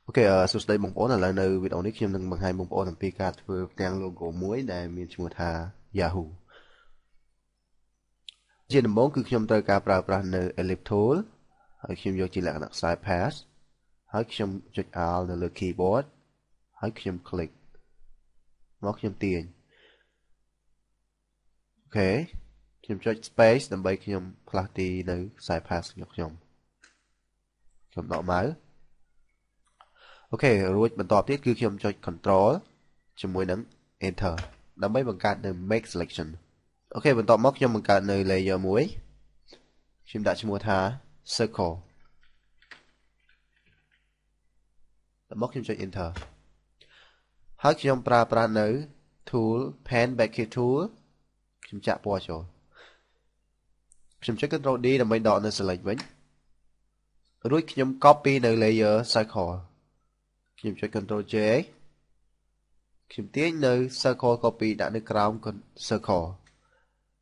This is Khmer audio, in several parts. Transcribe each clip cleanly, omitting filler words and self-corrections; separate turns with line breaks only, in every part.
Ok,សួស្តីបងប្អូនឥឡូវនៅវីដេអូនេះខ្ញុំនឹងបង្ហាញបងប្អូនអំពីការធ្វើផ្ទាំង logo មួយដែលមានឈ្មោះថា Yahoo ជាដំបូងគឺខ្ញុំត្រូវការប្រើប្រាស់នៅ Ellipse tool ហើយខ្ញុំយកជាលក្ខណៈខ្សែ path ហើយខ្ញុំចុច Alt នៅលើ keyboard ហើយខ្ញុំ click មកខ្ញុំទាញអូខេខ្ញុំចុច space ដើម្បីខ្ញុំផ្លាស់ទីនៅខ្សែ path របស់ខ្ញុំដក mouse អូខេរួចបន្ទាប់ទៀតគឺខ្ញុំចុច control ជាមួយនឹង enter ដើម្បីបង្កើតនៅ make selection អូខេបន្ទាប់មកខ្ញុំបង្កើតនៅ layer មួយខ្ញុំដាក់ឈ្មោះថា circle ដល់មកខ្ញុំចុច enter ហើយខ្ញុំប្រើប្រាស់នៅ tool pen background tool ខ្ញុំចាក់ពណ៌ចូលខ្ញុំចុច control D ដើម្បីដកនៅ select វិញរួចខ្ញុំ copy នៅ layer circle ខ្ញុំចុច control J ខ្ញុំទាញនៅ circle copy ដាក់នៅក្រោម circle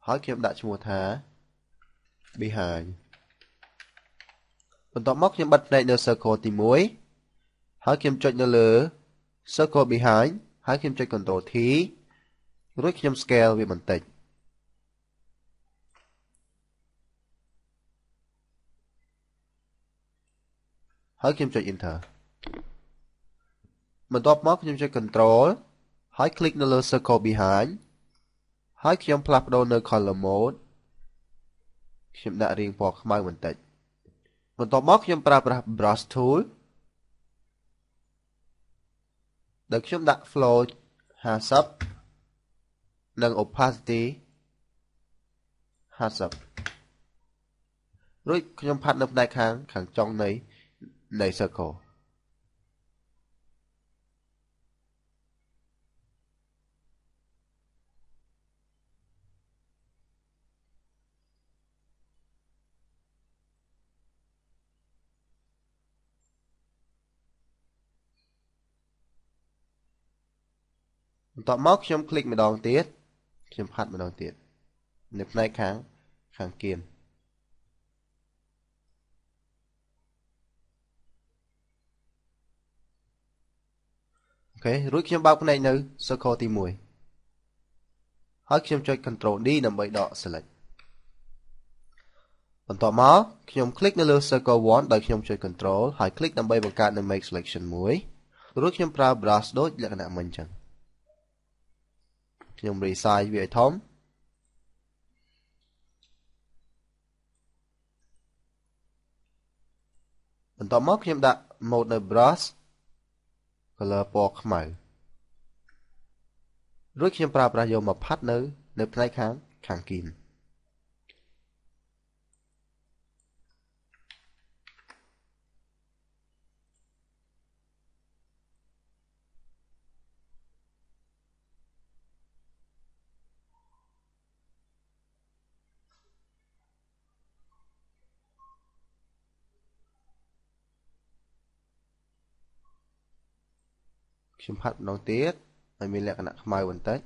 ហើយខ្ញុំដាក់ឈ្មោះថា behind បន្ទាប់មកខ្ញុំបិទផ្នែកនៅ circle ទី1ហើយខ្ញុំចុចនៅលើ circle behind ហើយខ្ញុំចុច control T រួចខ្ញុំ scale វាបន្តិចហើយខ្ញុំចុច enter បន្ទាប់មកខ្ញុំចុច control ហើយ click នៅលើ circle behind ហើយខ្ញុំផ្លាស់ប្ដូរនៅ color mode ខ្ញុំដាក់រាងពណ៌ខ្មៅបន្តិចបន្ទាប់មកខ្ញុំប្រើប្រាស់ brush tool ដែលខ្ញុំដាក់ flow 50និង opacity 50រួចខ្ញុំផាត់នៅផ្នែកខាងចុងនៃ circle បន្ទាប់មកខ្ញុំคลิกម្ដងទៀតខ្ញុំផាត់ម្ដងទៀតនៅផ្នែកខាងគៀនអូខេរួចខ្ញុំបើកផ្នែកនៅ circle ទី1ហើយខ្ញុំចុច control D ដើម្បីដក select បន្ទាប់មកខ្ញុំคลิกនៅលើ circle 1ដោយខ្ញុំចុច control ហើយ click ដើម្បីបង្កើតនៅ make selection មួយរួចខ្ញុំប្រើ brush ដូចលក្ខណៈមិញអញ្ចឹងខ្ញុំ resize វាឲ្យធំបន្ទាប់មកខ្ញុំដាក់ mode នៅ brush color ពណ៌ខ្មៅរួចខ្ញុំប្រើប្រាស់យកមកផាត់នៅផ្នែកខាងគីនខ្ញុំផាត់ម្ដងទៀតឲ្យមានលក្ខណៈខ្មៅបន្តិច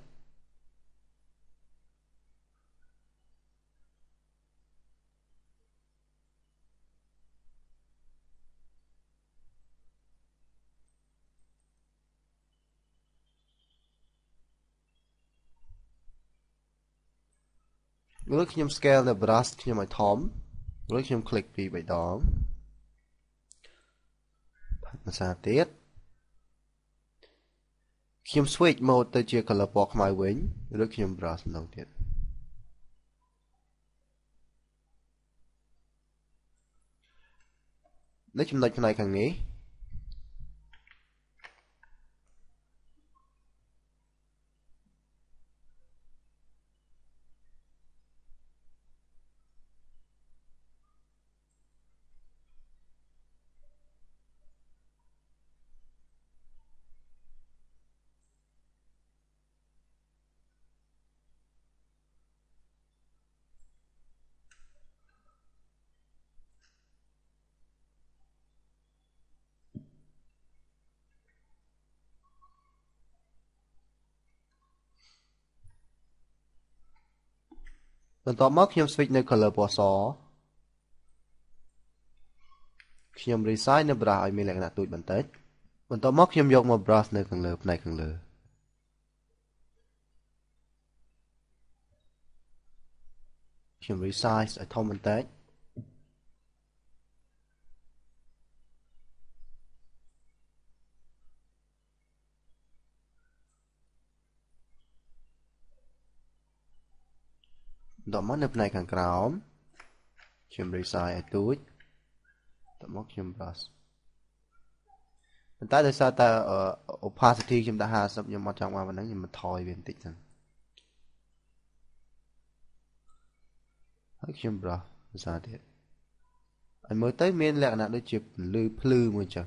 រួចខ្ញុំ scale នៅ brush ខ្ញុំឲ្យធំរួចខ្ញុំ click ពីរដងផាត់ភាសាទៀតខ្ញុំ switch mode ទៅជា color ពណ៌ខ្មៅវិញរួចខ្ញុំ brush ម្ដងទៀតនៅចំណុចផ្នែកខាងនេះបន្ទាប់មកខ្ញុំ switch នៅ color ពណ៌សខ្ញុំ resize នៅ brush ឲ្យមានលក្ខណៈទូចបន្តិច បន្ទាប់មកខ្ញុំយកមក brush នៅខាងលើផ្នែកខាងលើខ្ញុំ resize ឲ្យធំបន្តិចបន្ទាប់មកនៅផ្នែកខាងក្រោមខ្ញុំ resize ឲ្យទូចបន្ទាប់មកខ្ញុំ brush ប៉ុន្តែដោយសារតែ opacity ខ្ញុំដាក់50ខ្ញុំអត់ចង់បានប៉ុណ្ណឹងខ្ញុំបន្ថយវាបន្តិចហ្នឹងហើយខ្ញុំ brush ភាសាទៀតឲ្យមើលទៅមានលក្ខណៈដូចជាពន្លឺភ្លឺមួយចឹង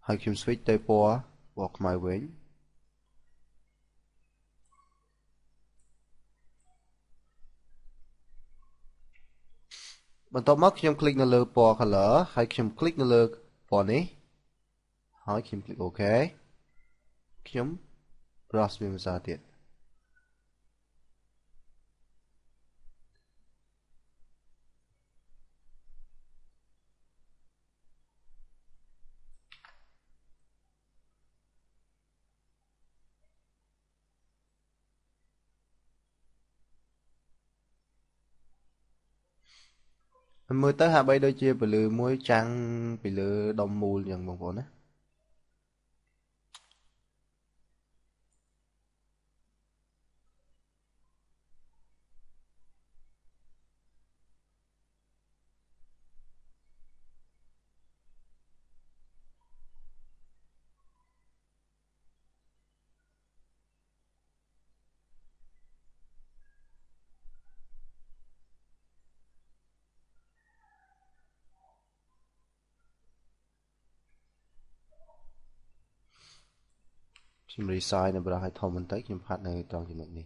ហើយខ្ញុំ switch ទៅពណ៌ខ្មៅវិញបន្ទាប់មកខ្ញុំ click នៅលើពណ៌ color ហើយខ្ញុំ click នៅលើពណ៌នេះហើយខ្ញុំ click OK ខ្ញុំ brush វាភាសាទៀតមើលទៅហាក់បីដូចជាពន្លឺមួយចាំងពីលើដុំមូលអញ្ចឹងបងប្អូនណាខ្ញុំ resize នៅ brush ឲ្យធំបន្តិចខ្ញុំផាត់នៅត្រង់ចំណុចនេះ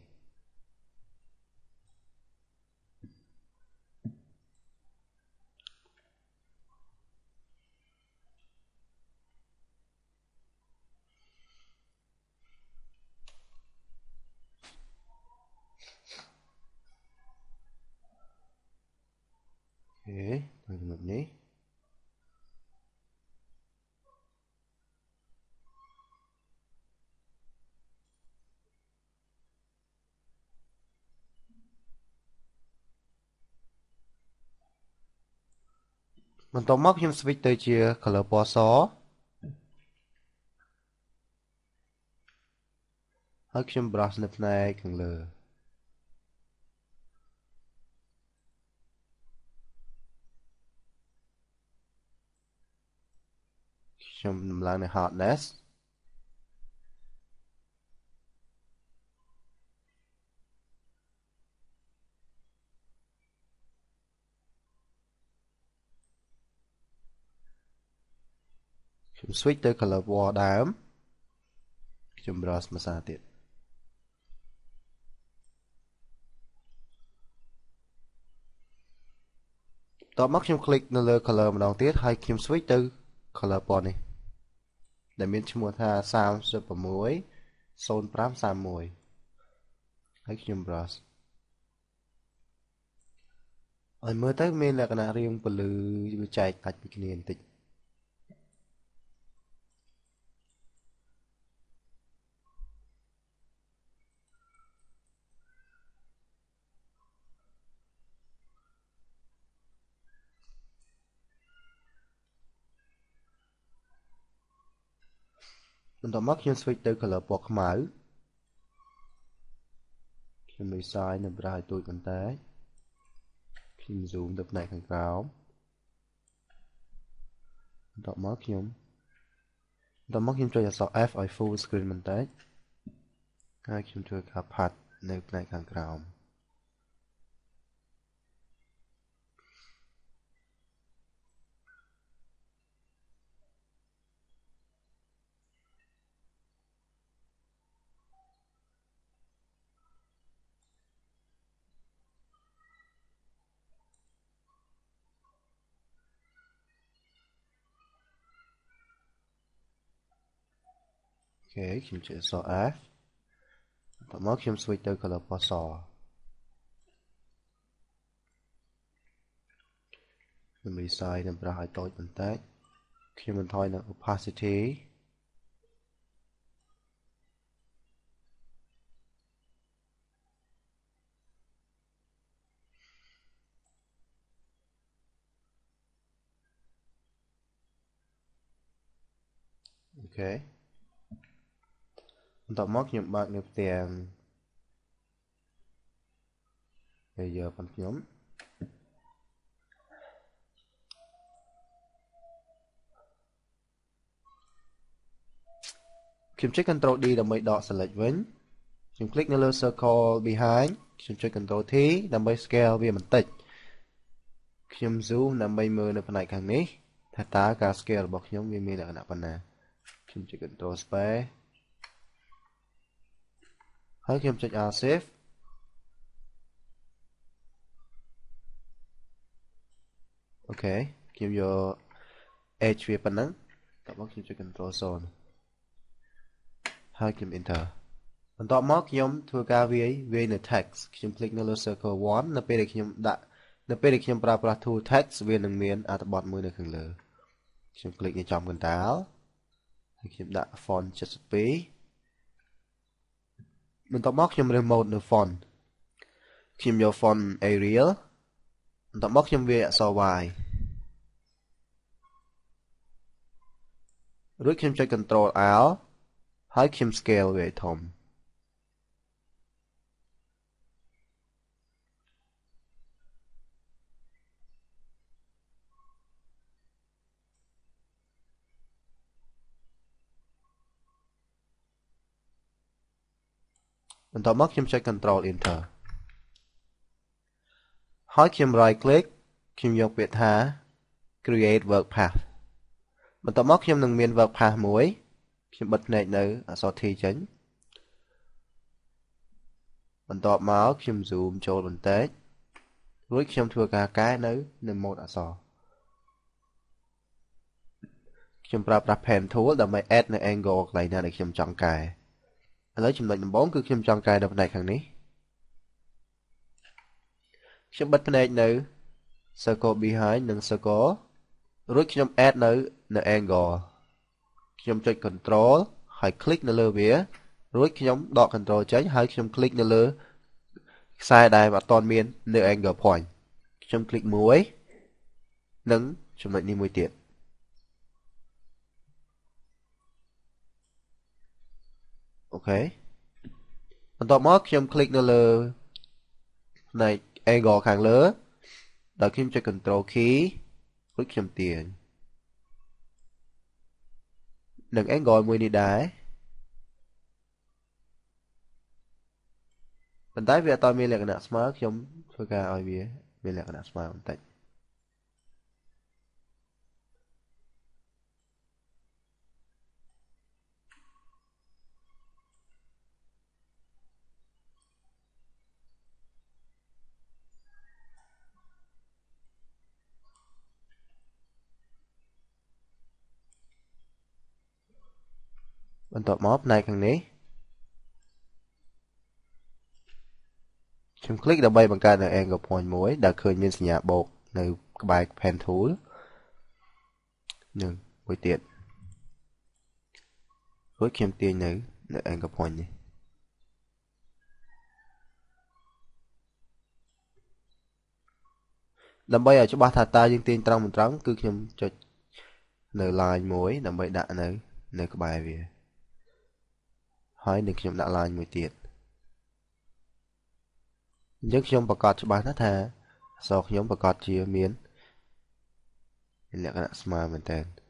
អូខេត្រង់ចំណុចនេះបន្ទាប់មកខ្ញុំ switch ទៅជា color ពណ៌សហើយខ្ញុំ brush នៅផ្នែកខាងលើខ្ញុំដំឡើងនៅ hardness ខ្ញុំ switch ទៅ color ពណ៌ដើមខ្ញុំ brush ភាសាទៀតតបមកខ្ញុំ click នៅលើ color ម្ដងទៀតហើយខ្ញុំ switch ទៅ color ពណ៌នេះដែលមានឈ្មោះថា360531ហើយខ្ញុំ brush ឲ្យមើលទៅមានលក្ខណៈរាងពន្លឺវាចែកដាច់ពីគ្នាបន្តិចបន្ទាប់មកខ្ញុំ switch ទៅ color ពណ៌ខ្មៅខ្ញុំ resize នៅ brush ឲ្យទូចបន្តិចខ្ញុំ zoom ទៅផ្នែកខាងក្រោមបន្ទាប់មកខ្ញុំចុចអក្សរ F ឲ្យ full screen បន្តិចហើយខ្ញុំធ្វើការផាត់នៅផ្នែកខាងក្រោមអូខេខ្ញុំចុចអក្សរ F បន្ទាប់មកខ្ញុំ switch ទៅ color ពណ៌ស resize នឹងប្រើឲ្យតូចបន្តិចខ្ញុំបន្ថយនៅ opacity okay បន្ទាប់មកខ្ញុំបើកនៅផ្ទាំង layer របស់ខ្ញុំខ្ញុំចុច Ctrl D ដើម្បីដក select វិញខ្ញុំ click នៅលើ circle behind ខ្ញុំចុច Ctrl T ដើម្បី scale វាបន្តិចខ្ញុំ zoom ដើម្បីមើលនៅផ្នែកខាងនេះថាតើការ scale របស់ខ្ញុំវាមានលក្ខណៈប៉ុណ្ណាខ្ញុំចុច Ctrl Space ហើយខ្ញុំចុច Alt Shift អូខេខ្ញុំយក edge វាប៉ុណ្ណឹងតបមកខ្ញុំចុច Ctrl 0ហើយខ្ញុំ enter បន្ទាប់មកខ្ញុំធ្វើការវាយនៅ text ខ្ញុំ click នៅលើ circle 1នៅពេលដែលខ្ញុំប្រើប្រាស់ tool text វានឹងមានអត្ថបទមួយនៅខាងលើខ្ញុំ click នៅចំកណ្ដាលហើយខ្ញុំដាក់ font 72បន្ទាប់មកខ្ញុំ remove នៅ font ខ្ញុំយក font Arial បន្ទាប់មកខ្ញុំវាយអក្សរ Y រួចខ្ញុំចុច Ctrl L ហើយខ្ញុំ scale វាឲ្យធំបន្ទាប់មកខ្ញុំចុច Ctrl Enter ហើយខ្ញុំ right click ខ្ញុំយកពាក្យថា create work path បន្ទាប់មកខ្ញុំនឹងមាន work path មួយខ្ញុំបិទភ្នែកនៅអក្សរ T ចេញបន្ទាប់មកខ្ញុំ zoom ចូលបន្តិចរួចខ្ញុំធ្វើការកែនៅ mode អក្សរខ្ញុំប្រើប្រាស់ pen tool ដើម្បី add នៅ angle កន្លែងណាដែលខ្ញុំចង់កែឥឡូវចំណុចដំបូងគឺខ្ញុំចង់កែនៅផ្នែកខាងនេះខ្ញុំបិទភ្នែកនៅ circle behind និង circle រួចខ្ញុំ add នៅ angle ខ្ញុំចុច control ហើយ click នៅលើវារួចខ្ញុំដក control ចេញហើយខ្ញុំ click នៅលើខ្សែដែលអត់ទាន់មាននៅ angle point ខ្ញុំ click មួយនិងចំណុចនេះមួយទៀតអូខេបន្ទាប់មកខ្ញុំ click នៅលើផ្នែក angle ខាងលើដោយខ្ញុំចុច control key រួចខ្ញុំទាញនឹង angle មួយនេះដែរប៉ុន្តែវាអត់តមានលក្ខណៈស្មើខ្ញុំធ្វើការឲ្យវាមានលក្ខណៈស្មើបន្តិចបន្ទាប់មកផ្នែកខាងនេះខ្ញុំ click ដើម្បីបង្កើតនៅ angle point មួយដែលឃើញមានសញ្ញាបូកនៅក្បែរ pen tool នឹងមួយទៀតរួចខ្ញុំទាញនៅ angle point នេះដើម្បីឲ្យច្បាស់ថាតើយើងទាញត្រង់មិនត្រង់គឺខ្ញុំចុចនៅ line មួយដើម្បីដាក់នៅក្បែរវាហើយនឹងខ្ញុំដាក់ line មួយទៀតអញ្ចឹងខ្ញុំប្រកាសច្បាស់ណាស់ថាអក្សរខ្ញុំប្រកាសជាមានលក្ខណៈស្មើមែនតើ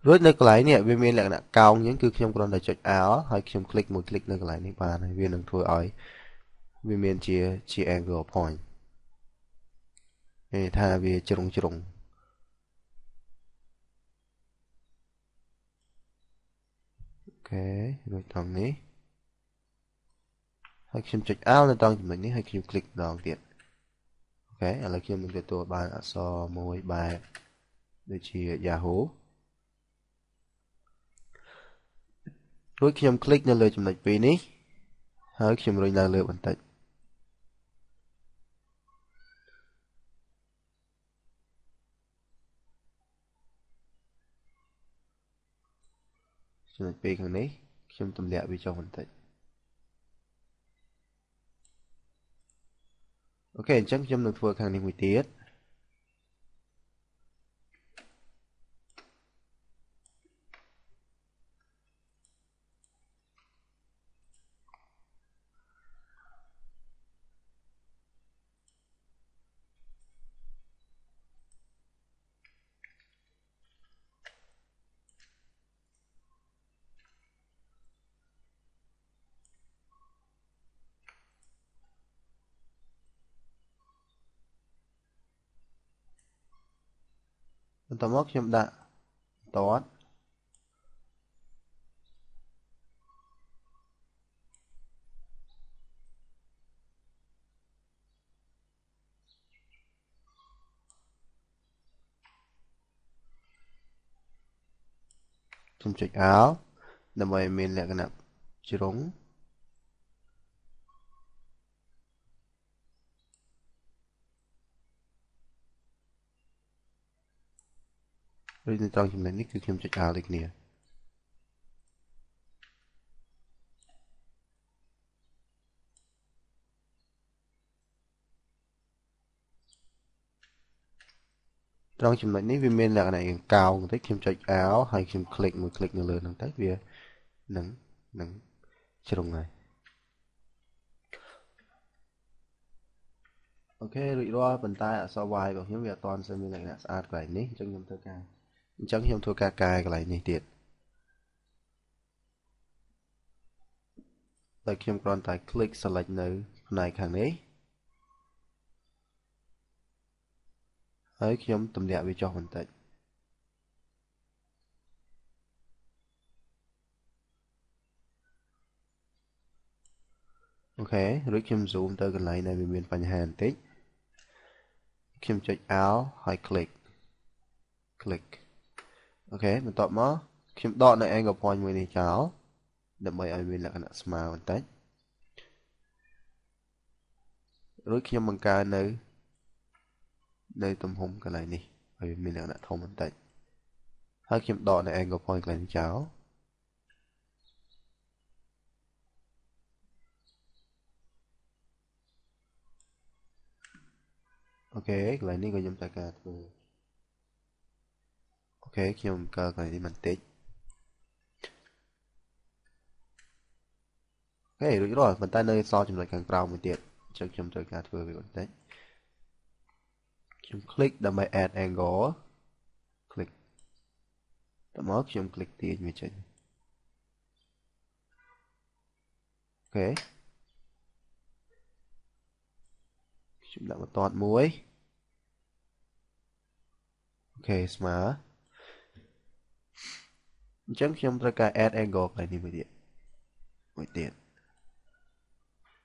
រួចនៅកន្លែងនេះវាមានលក្ខណៈកោងអញ្ចឹងគឺខ្ញុំគ្រាន់តែចុច Alt ហើយខ្ញុំ click មួយ click នៅកន្លែងនេះបានហើយវានឹងធ្វើឲ្យវាមានជា angle point នេះថាវាជ្រុងអូខេរួចត្រង់នេះហើយខ្ញុំចុច Alt នៅត្រង់ចំណុចនេះហើយខ្ញុំ click ម្ដងទៀតអូ អូខេឥឡូវខ្ញុំនឹងទទួលបានអក្សរមួយបែបដូចជា Yahoo រួចខ្ញុំคลิกនៅលើចំណុចពីរនេះហើយខ្ញុំរុញឡើងលើបន្តិចចំណុចពីរខាងនេះខ្ញុំទម្លាក់វាចុះបន្តិចអូខេអញ្ចឹងខ្ញុំនឹងធ្វើខាងនេះមួយទៀតបន្ទាប់មកខ្ញុំដាក់តតខ្ញុំចុច Alt ដើម្បីឲ្យមានលក្ខណៈជ្រុងឬនៅត្រង់ចំណុចនេះគឺខ្ញុំចុច Alt ដូចគ្នាត្រង់ចំណុចនេះវាមានលក្ខណៈយ៉ាងកោងបន្តិចខ្ញុំចុច Alt ហើយខ្ញុំคลิกមួយคลิกនៅលើហ្នឹងទៅវានឹងជ្រុងហើយអូខេរួចរាល់ប៉ុន្តែអក្សរ Y របស់ខ្ញុំវាអត់ទាន់សូវមានលក្ខណៈស្អាតកន្លែងនេះអញ្ចឹងខ្ញុំធ្វើការកែកន្លែងនេះទៀតតែខ្ញុំគ្រាន់តែ click select នៅផ្នែកខាងនេះហើយខ្ញុំទម្លាក់វាចុះបន្តិចអូខេរួចខ្ញុំ zoom ទៅកន្លែងដែលវាមានបញ្ហាបន្តិចខ្ញុំចុច Alt ហើយ click អូខេបន្ទាប់មកខ្ញុំដកនៅ angle point មួយនេះចោលដើម្បីឲ្យមានលក្ខណៈស្មើបន្តិចរួចខ្ញុំបង្កើននៅទំហំកន្លែងនេះឲ្យមានលក្ខណៈធំបន្តិចហើយខ្ញុំដកនៅ angle point កន្លែងនេះចោលអូខេកន្លែងនេះក៏ខ្ញុំត្រូវការធ្វើអូខេខ្ញុំបង្កើនកន្លែងនេះបន្តិចអូខេរួចរាល់ប៉ុន្តែនៅសល់ចំណុចខាងក្រោមមួយទៀតអញ្ចឹងខ្ញុំត្រូវការធ្វើវាបន្តិចខ្ញុំ click ដើម្បី add angle click តមកខ្ញុំ click ទាញវាចេញអូខេខ្ញុំដាក់បន្ទាត់មួយអូខេស្មើអញ្ចឹងខ្ញុំត្រូវការ add angle កន្លែងនេះមួយទៀត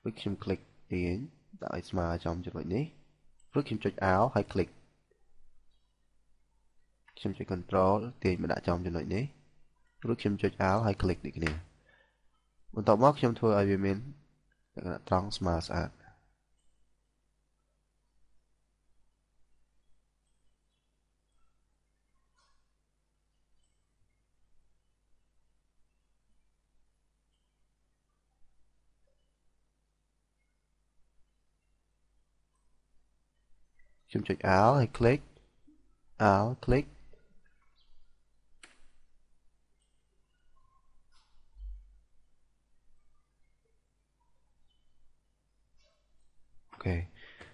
រួចខ្ញុំ click ទាញដាក់ឲ្យស្មើចំចំណុចនេះរួចខ្ញុំចុច Alt ហើយ click ខ្ញុំចុច Control ទាញមកដាក់ចំចំណុចនេះរួចខ្ញុំចុច Alt ហើយ click ដូចគ្នាបន្ទាប់មកខ្ញុំធ្វើឲ្យវាមានលក្ខណៈត្រង់ស្មើស្អាតខ្ញុំចុច Alt ហើយ click Alt click អូខេ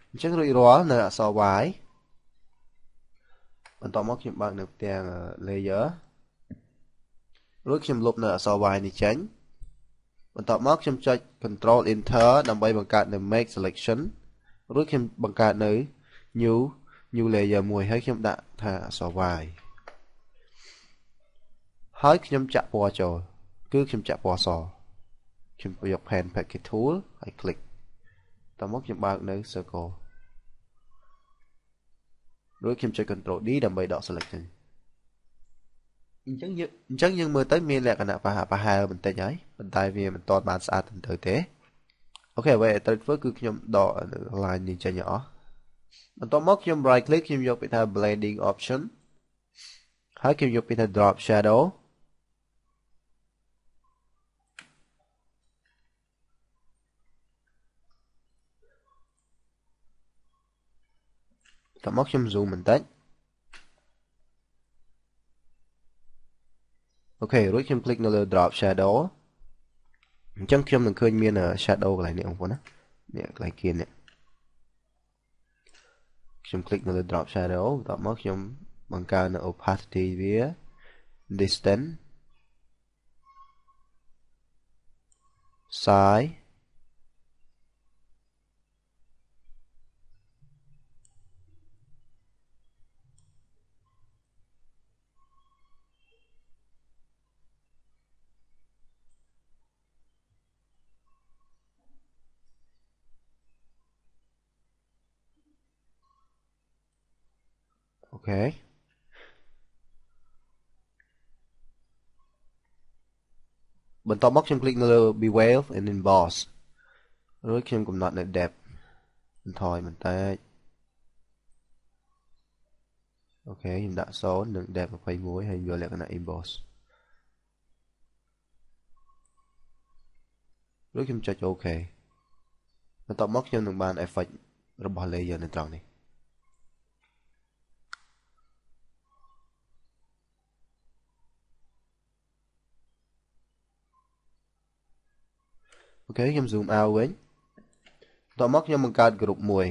អញ្ចឹងរួចរាល់នៅអក្សរ Y បន្ទាប់មកខ្ញុំបើកនៅផ្ទាំង layer រួចខ្ញុំលុបនៅអក្សរ Y នេះចេញបន្ទាប់មកខ្ញុំចុច Control Enter ដើម្បីបង្កើតនៅ Make Selection រួចខ្ញុំបង្កើតនៅ New layer មួយហើយខ្ញុំដាក់ថាអក្សរ Y ហើយខ្ញុំចាក់ពណ៌ចូលគឺខ្ញុំចាក់ពណ៌សខ្ញុំយក Pen Packet Tool ហើយ click តមកខ្ញុំបើកនៅ Circle រួចខ្ញុំចុច Ctrl D ដើម្បីដក selection អញ្ចឹងយើងមើលទៅមានលក្ខណៈប្រហែលបន្តិចហើយប៉ុន្តែវាមិនទាន់បានស្អាតទៅទេអូខេអ្វីដែលត្រូវធ្វើគឺខ្ញុំដក line នេះចេញអស់បន្ទាប់មកខ្ញុំ right click ខ្ញុំយកពាក្យថា blending option ហើយខ្ញុំយកពាក្យថា drop shadow តោះមកខ្ញុំ zoom បន្តិចអូខេរួចខ្ញុំ click នៅលើ drop shadow អញ្ចឹងខ្ញុំនឹងឃើញមាន shadow កន្លែងនេះបងប្អូនណានេះកន្លែងគៀននេះខ្ញុំ click នៅលើ drop shadow បន្ទាប់មកខ្ញុំបង្កើននៅ opacity វា distance sizeអូខេបន្ទាប់មកខ្ញុំ click នៅលើ bevel and emboss រួចខ្ញុំកំណត់នៅ depth បន្ថយបន្តិចអូខេខ្ញុំដាក់0និង depth 21ហើយយកលក្ខណៈ emboss រួចខ្ញុំចុច OK បន្ទាប់មកខ្ញុំនឹងបាន effect របស់ layer នៅត្រង់នេះអូខេខ្ញុំ zoom out វិញបន្ទាប់មកខ្ញុំបង្កើត group មួយ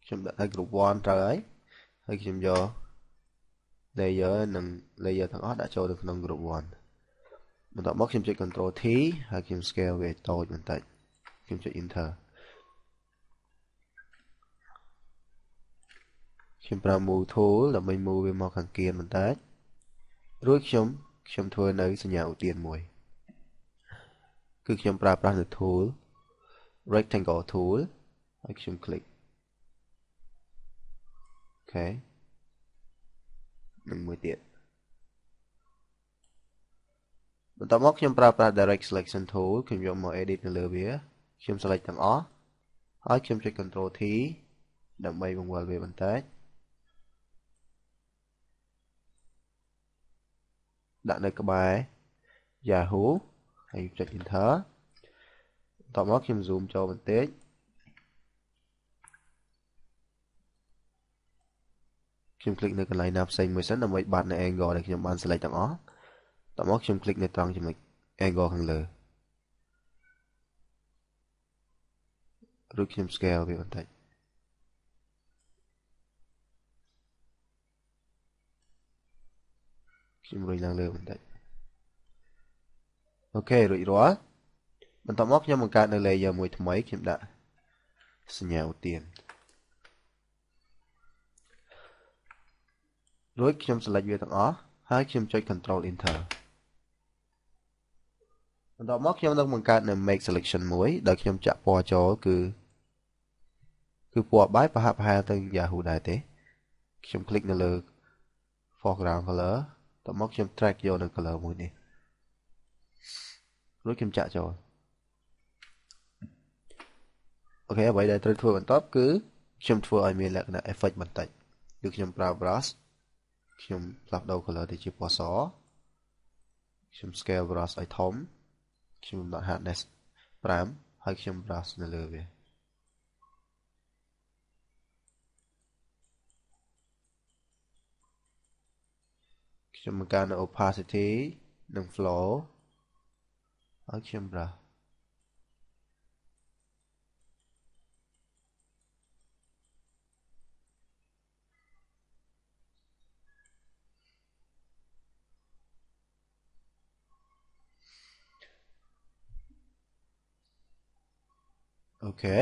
ខ្ញុំដាក់ថា group 1ត្រូវហើយខ្ញុំយក layer និង layer ទាំងអស់ដាក់ចូលនៅក្នុង group 1បន្ទាប់មកខ្ញុំចុច Ctrl T ហើយខ្ញុំ scale វាតូចបន្តិចខ្ញុំចុច Enter ខ្ញុំប្រើ Move Tool ដើម្បី move វាមកខាងគៀនបន្តិចរួចខ្ញុំធ្វើនៅសញ្ញាឧទានមួយគឺខ្ញុំប្រើប្រាស់នៅ Tool Rectangle Tool ហើយខ្ញុំ click អូខេនិងមួយទៀតបន្ទាប់មកខ្ញុំប្រើប្រាស់ Direct Selection Tool ខ្ញុំយកមក edit នៅលើវាខ្ញុំ select ទាំងអស់ហើយខ្ញុំចុច Ctrl T ដើម្បីបង្វិលវាបន្តិចដាក់នៅក្បែរ Yahoo ហើយចុច Enter បន្ទាប់មកខ្ញុំ zoom ចូលបន្តិចខ្ញុំ click នៅកន្លែងណាផ្សេងមួយសិនដើម្បីបាត់នៅ angle ដែលខ្ញុំបាន select ទាំងអស់បន្ទាប់មកខ្ញុំ click នៅត្រង់ចំណុច angle ខាងលើរួចខ្ញុំ scale វាបន្តិចខ្ញុំរុញឡើងលើបន្តិចអូខេរួចរាល់បន្ទាប់មកខ្ញុំបង្កើតនៅ layer មួយថ្មីខ្ញុំដាក់សញ្ញាឧទានរួចខ្ញុំ select វាទាំងអស់ហើយខ្ញុំចុច Ctrl Enter បន្ទាប់មកខ្ញុំនឹងបង្កើតនៅ make selection មួយដែលខ្ញុំចាក់ពណ៌ចូលគឺពណ៌បាយប្រហាក់ប្រហែលទៅ Yahoo ដែរទេខ្ញុំ click នៅលើ foreground color បន្ទាប់មកខ្ញុំ drag យកនៅ color មួយនេះរួចខ្ញុំចាក់ចូលអូខេអ្វីដែលត្រូវធ្វើបន្ទាប់គឺខ្ញុំធ្វើឲ្យមានលក្ខណៈ effect បន្តិចគឺខ្ញុំប្រើ brush ខ្ញុំផ្លាស់ប្ដូរ color ទៅជាពណ៌សខ្ញុំ scale brush ឲ្យធំខ្ញុំដាក់ hardness 5ហើយខ្ញុំ brush នៅលើវាខ្ញុំបង្កើន opacity និង flow ហើយខ្ញុំ brushអូខេ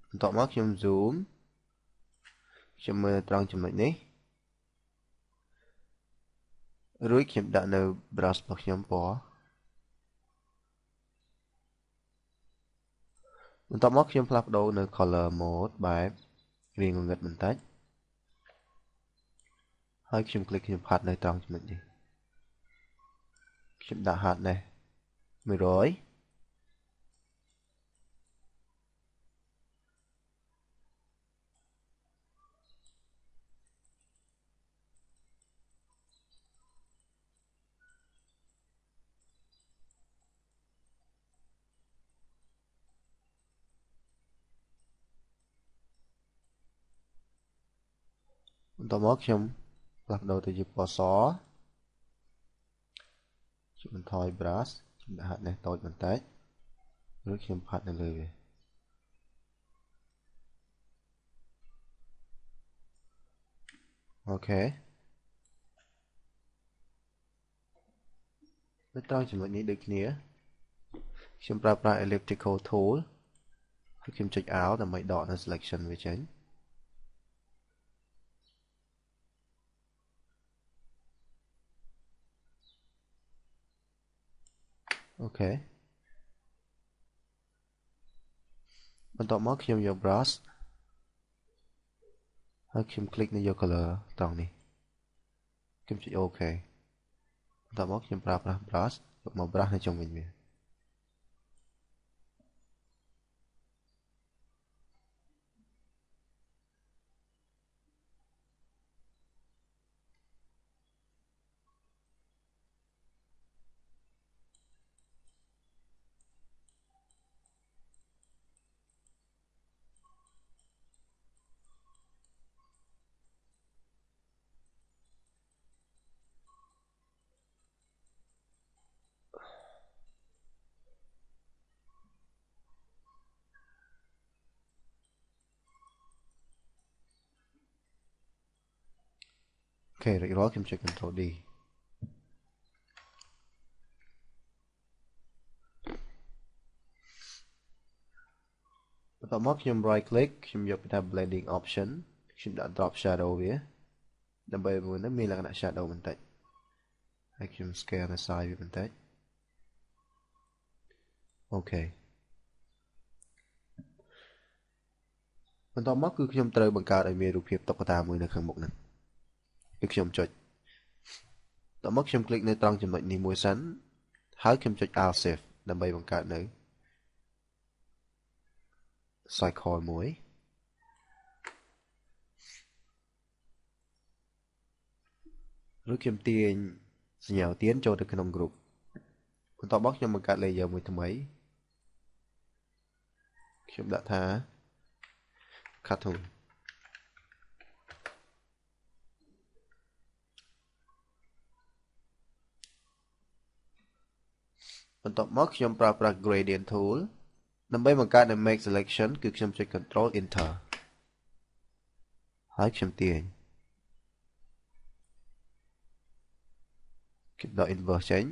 បន្ទាប់មកខ្ញុំ zoom ខ្ញុំមើលត្រង់ចំណុចនេះរួចខ្ញុំដាក់នៅ brush របស់ខ្ញុំពណ៌បន្ទាប់មកខ្ញុំផ្លាស់ប្ដូរនៅ color mode បែប រៀងងឹតបន្តិចហើយខ្ញុំคลิกខ្ញុំផាត់នៅត្រង់ចំណុចនេះខ្ញុំដាក់ hardness 100បន្ទាប់មកខ្ញុំផ្លាស់ប្ដូរទៅជាពណ៌សខ្ញុំបន្ថយ brush ខ្ញុំដាក់ hardness តូចបន្តិចឬខ្ញុំផាត់នៅលើវាអូខេនៅត្រង់ចំណុចនេះដូចគ្នាខ្ញុំប្រើប្រាស់ elliptical tool ហើយខ្ញុំចុច Alt ដើម្បីដកនៅ selection វាចេញអូខេបន្ទាប់មកខ្ញុំយក brush ហើយខ្ញុំคลิกនៅយក color ត្រង់នេះខ្ញុំចុច OK បន្ទាប់មកខ្ញុំប្រើប្រាស់ brush យកមក brush នៅជុំវិញវាអូខេរួចរាល់ខ្ញុំចុច Ctrl D បន្ទាប់មកខ្ញុំ right click ខ្ញុំយកទៅ blending option ខ្ញុំដាក់ drop shadow វាដើម្បីមើលទៅមានលក្ខណៈ shadow បន្តិចហើយខ្ញុំ scale នៅ size វាបន្តិចអូខេបន្ទាប់មកគឺខ្ញុំត្រូវបង្កើតឲ្យមានរូបភាពតុក្កតាមួយនៅខាងមុខហ្នឹងគឺខ្ញុំចុចបន្ទាប់មកខ្ញុំคลิกនៅត្រង់ចំណុចនេះមួយសិនហើយខ្ញុំចុច Alt Shift ដើម្បីបង្កើតនៅ cycle មួយឬខ្ញុំទាញសញ្ញាទានចូលទៅក្នុង group បន្ទាប់មកខ្ញុំបង្កើត layer មួយថ្មីខ្ញុំដាក់ថា cartoon បន្ទាប់មកខ្ញុំប្រើប្រាស់ gradient tool ដើម្បីបង្កើតនៅ make selection គឺខ្ញុំចុច Ctrl Enter ហើយខ្ញុំទាញខ្ញុំដក inverse ចេញ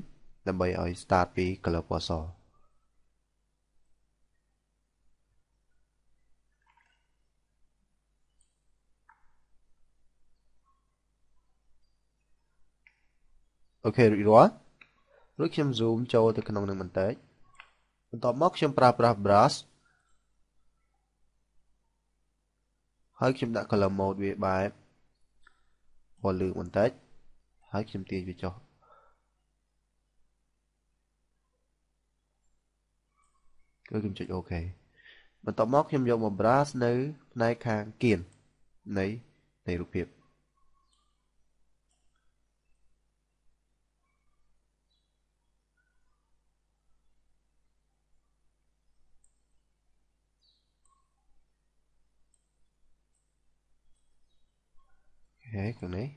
ដើម្បីឲ្យ start ពី color ពណ៌សអូខេរួចរាល់រួចខ្ញុំ zoom ចូលទៅក្នុងនឹងបន្តិចបន្ទាប់មកខ្ញុំប្រើប្រាស់ brush ហើយខ្ញុំដាក់ color mode វាបែបពណ៌លឿងបន្តិចហើយខ្ញុំទាញវាចុះគឺខ្ញុំចុច OK បន្ទាប់មកខ្ញុំយកមក brush នៅផ្នែកខាងគៀននៃរូបភាពអូខេខាងនេះ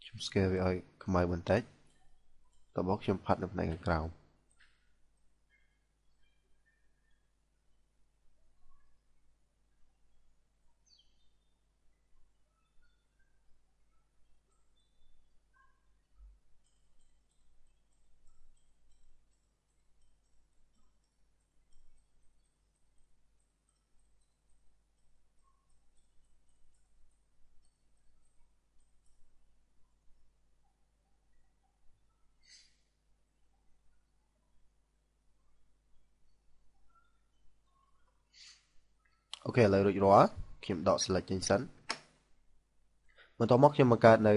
ខ្ញុំ scale វាឲ្យខ្មៅបន្តិចបន្ទាប់មកខ្ញុំផាត់នៅផ្នែកខាងក្រោម ok ឥឡូវរួចរាល់ខ្ញុំដក select ចេញសិនបន្ទាប់មកខ្ញុំបង្កើតនៅ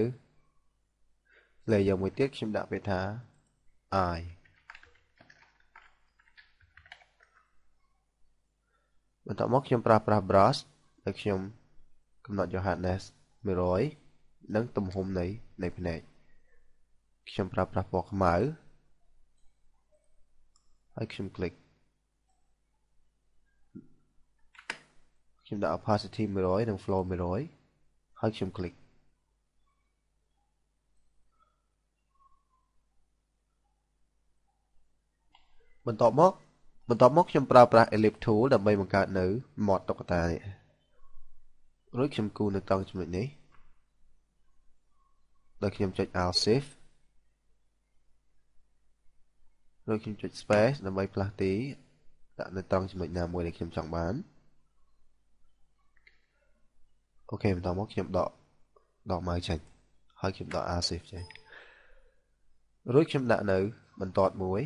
layer មួយទៀតខ្ញុំដាក់ពាក្យថា I បន្ទាប់មកខ្ញុំប្រើប្រាស់ brush ដែលខ្ញុំកំណត់យក hardness 100និងទំហំនៃភ្នែកខ្ញុំប្រើប្រាស់ពណ៌ខ្មៅហើយខ្ញុំ click ខ្ញុំដាក់ opacity 100និង flow 100ហើយខ្ញុំ click បន្ទាប់មកខ្ញុំប្រើប្រាស់ ellipse tool ដើម្បីបង្កើតនៅមាត់តុក្កតានេះរួចខ្ញុំគូរនៅត្រង់ចំណុចនេះដោយខ្ញុំចុច Alt Shift រួចខ្ញុំចុច Space ដើម្បីផ្លាស់ទីដាក់នៅត្រង់ចំណុចណាមួយដែលខ្ញុំចង់បានអូខេបន្តមកខ្ញុំដកម៉ៅចេញហើយខ្ញុំដក Alt Shift ចេញរួចខ្ញុំដាក់នៅបន្ទាត់មួយ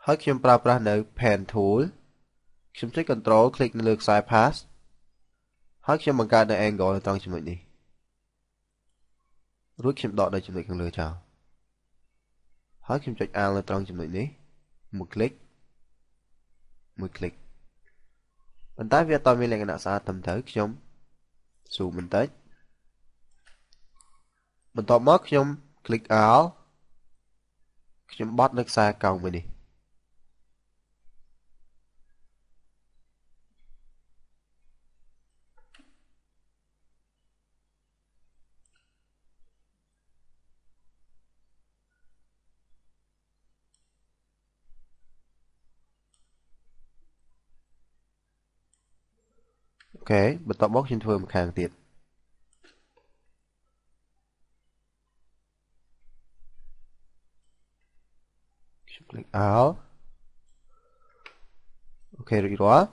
ហើយខ្ញុំប្រើប្រាស់នៅ Pen Tool ខ្ញុំចុច Control คลิกនៅលើខ្សែ Path ហើយខ្ញុំបង្កើតនៅ angle នៅត្រង់ចំណុចនេះរួចខ្ញុំដកនៅចំណុចខាងលើចោលហើយខ្ញុំចុច Alt នៅត្រង់ចំណុចនេះមួយ click ប៉ុន្តែវាអត់មានលក្ខណៈស្អាតត្រឹមត្រូវខ្ញុំ zoom បន្តិចបន្ទាប់មកខ្ញុំ click Alt ខ្ញុំបត់នៅខ្សែកោងមួយនេះអូខេបន្ទាប់មកខ្ញុំធ្វើម្ខាងទៀតខ្ញុំ click Alt អូខេរួចរាល់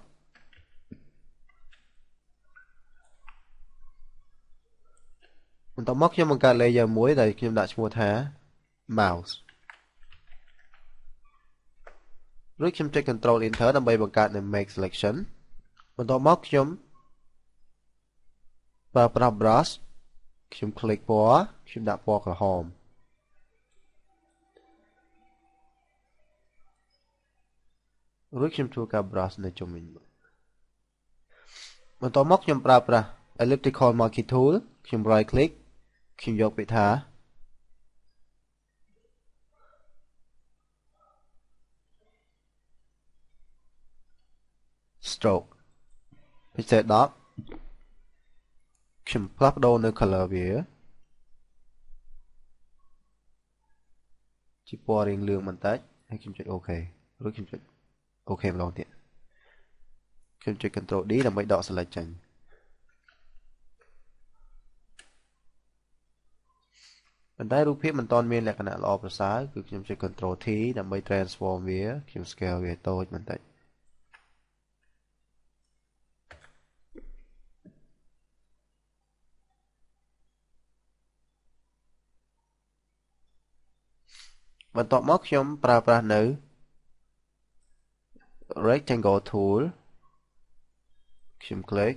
បន្ទាប់មកខ្ញុំបង្កើត layer មួយដែលខ្ញុំដាក់ឈ្មោះថា mouse រួចខ្ញុំចុច Control Enter ដើម្បីបង្កើតនៅ make selection បន្ទាប់មកខ្ញុំប្រើប្រាស់ brush ខ្ញុំ click ពណ៌ខ្ញុំដាក់ពណ៌ក្រហមរួចខ្ញុំធ្វើការ brush នៅជុំវិញបន្ទាប់មកខ្ញុំប្រើប្រាស់ elliptical marquee tool ខ្ញុំ right click ខ្ញុំយកពាក្យថា stroke ពិសេស10ខ្ញុំផ្លាស់ប្ដូរនៅ color វាជាពណ៌រៀងលឿងបន្តិចហើយខ្ញុំចុច OK រួចខ្ញុំចុច OK ម្ដងទៀតខ្ញុំចុច Ctrl D ដើម្បីដក select ចេញប៉ុន្តែរូបភាពមិនទាន់មានលក្ខណៈល្អប្រសើរគឺខ្ញុំចុច Ctrl T ដើម្បី transform វាខ្ញុំ scale វាតូចបន្តិចបន្ទាប់មកខ្ញុំប្រើប្រាស់នៅ rectangle tool ខ្ញុំ click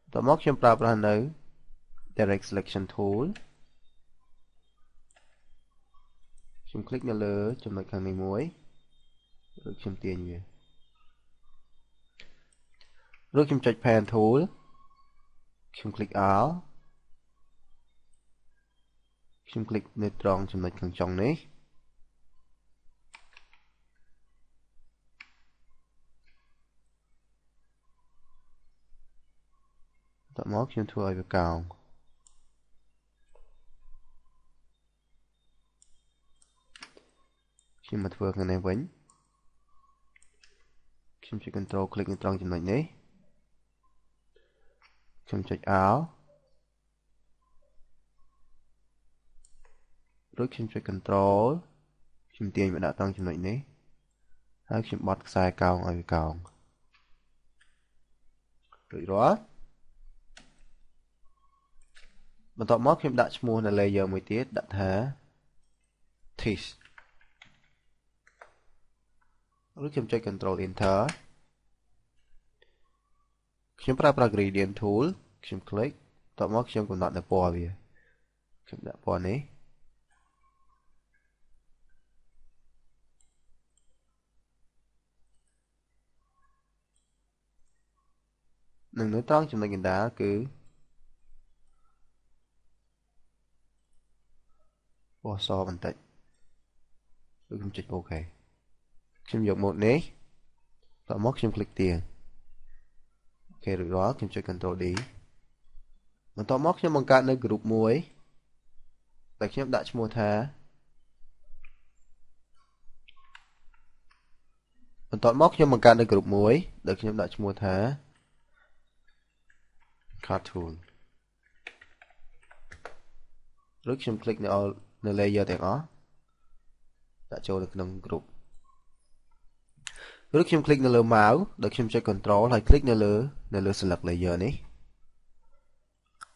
បន្ទាប់មកខ្ញុំប្រើប្រាស់នៅ direct selection tool ខ្ញុំ click នៅលើចំណុចខាងនេះមួយរួចខ្ញុំទាញវារួចខ្ញុំចុច pen tool ខ្ញុំ click Alt ខ្ញុំ click នៅត្រង់ចំណុចខាងចុងនេះបន្ទាប់មកខ្ញុំធ្វើឲ្យវាកោងខ្ញុំមកធ្វើខាងនេះវិញខ្ញុំចុច Control click នៅត្រង់ចំណុចនេះខ្ញុំចុច Alt រួចខ្ញុំចុច control ខ្ញុំទាញមកដាក់ត្រង់ចំណុចនេះហើយខ្ញុំបត់ខ្សែកោងឲ្យវាកោងរួចរាល់បន្ទាប់មកខ្ញុំដាក់ឈ្មោះនៅ layer មួយទៀតដាក់ថា teeth រួចខ្ញុំចុច control enter ខ្ញុំប្រើប្រាស់ gradient tool ខ្ញុំ click បន្ទាប់មកខ្ញុំកំណត់នៅពណ៌វាខ្ញុំដាក់ពណ៌នេះនឹងនៅត្រង់ចំណុចកណ្ដាលគឺពណ៌សបន្តិចឬខ្ញុំចុច OK ខ្ញុំយក mode នេះបន្ទាប់មកខ្ញុំ click ទៀងអូខេរួចរាល់ខ្ញុំចុច control D បន្ទាប់មកខ្ញុំបង្កើតនៅ group មួយដែលខ្ញុំដាក់ឈ្មោះថាបន្ទាប់មកខ្ញុំបង្កើតនៅ group មួយដែលខ្ញុំដាក់ឈ្មោះថា cartoon ឬខ្ញុំ click នៅ layer ទាំងអស់ដាក់ចូលនៅក្នុង group ឬខ្ញុំ click នៅលើ mouse ដែលខ្ញុំចុច control ហើយ click នៅលើ select layer នេះ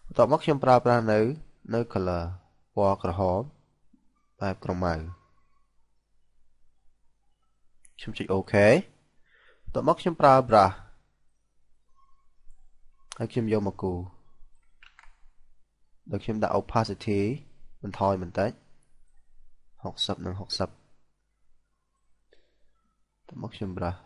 បន្ទាប់មកខ្ញុំប្រើប្រាស់នៅ color ពណ៌ក្រហមបែបក្រមៅខ្ញុំចុច OK បន្ទាប់មកខ្ញុំប្រើ brush ហើយខ្ញុំយកមកគូរដោយខ្ញុំដាក់ opacity បន្ថយបន្តិច60និង60បន្ទាប់មកខ្ញុំ brush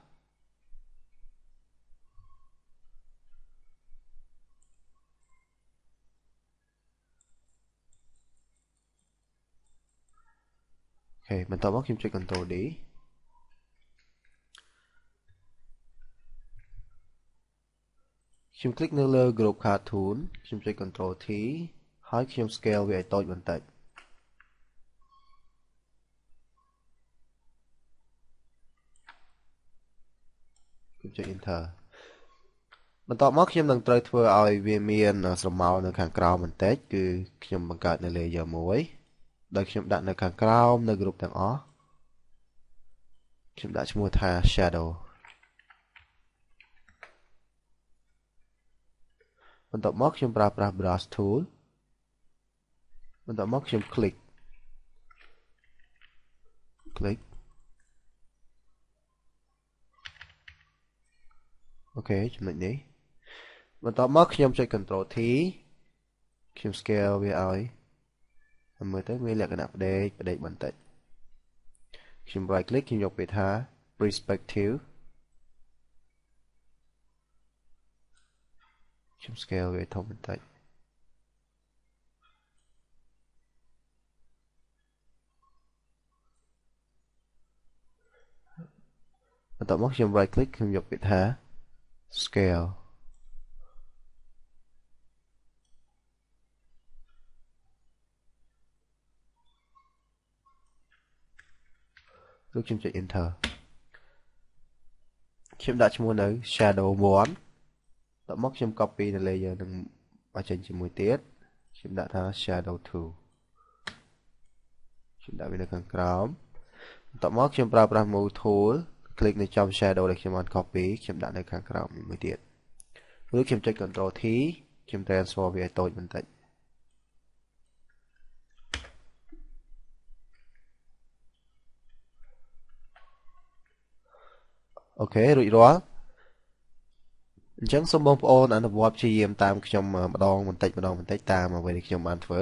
អូខេបន្ទាប់មកខ្ញុំចុច control D ខ្ញុំ click នៅលើ group cartoon ខ្ញុំចុច control T ហើយខ្ញុំ scale វាឲ្យតូចបន្តិចខ្ញុំចុច enter បន្ទាប់មកខ្ញុំនឹងត្រូវធ្វើឲ្យវាមានស្រមោលនៅខាងក្រោមបន្តិចគឺខ្ញុំបង្កើតនៅ layer មួយដោយខ្ញុំដាក់នៅខាងក្រោមនៅ group ទាំងអស់ខ្ញុំដាក់ឈ្មោះថា shadow បន្ទាប់មកខ្ញុំប្រើប្រាស់ brush tool បន្ទាប់មកខ្ញុំ click អូខេចំណុចនេះបន្ទាប់មកខ្ញុំចុច control T ខ្ញុំ scale វាឲ្យមើលទៅមានលក្ខណៈផ្ដេកបន្តិចខ្ញុំ right click ខ្ញុំយកពាក្យថា perspective ខ្ញុំ scale វាធំបន្តិចបន្ទាប់មកខ្ញុំ right click ខ្ញុំយកពាក្យថា scale ឬខ្ញុំចុច enter ខ្ញុំដាក់ឈ្មោះនៅ shadow 1បន្ទាប់មកខ្ញុំ copy នៅ layer នឹងមកចេញជាមួយទៀតខ្ញុំដាក់ថា shadow 2ខ្ញុំដាក់វានៅខាងក្រោមបន្ទាប់មកខ្ញុំប្រើប្រាស់ move tool click នៅចំ shadow ដែលខ្ញុំបាន copy ខ្ញុំដាក់នៅខាងក្រោមមួយទៀតឬខ្ញុំចុច control T ខ្ញុំ transfer វាឲ្យតូចបន្តិចអូខេរួចរាល់អញ្ចឹងសូមបងប្អូនអនុវត្តព្យាយាមតាមខ្ញុំម្ដងបន្តិចតាមអ្វីដែលខ្ញុំបានធ្វើ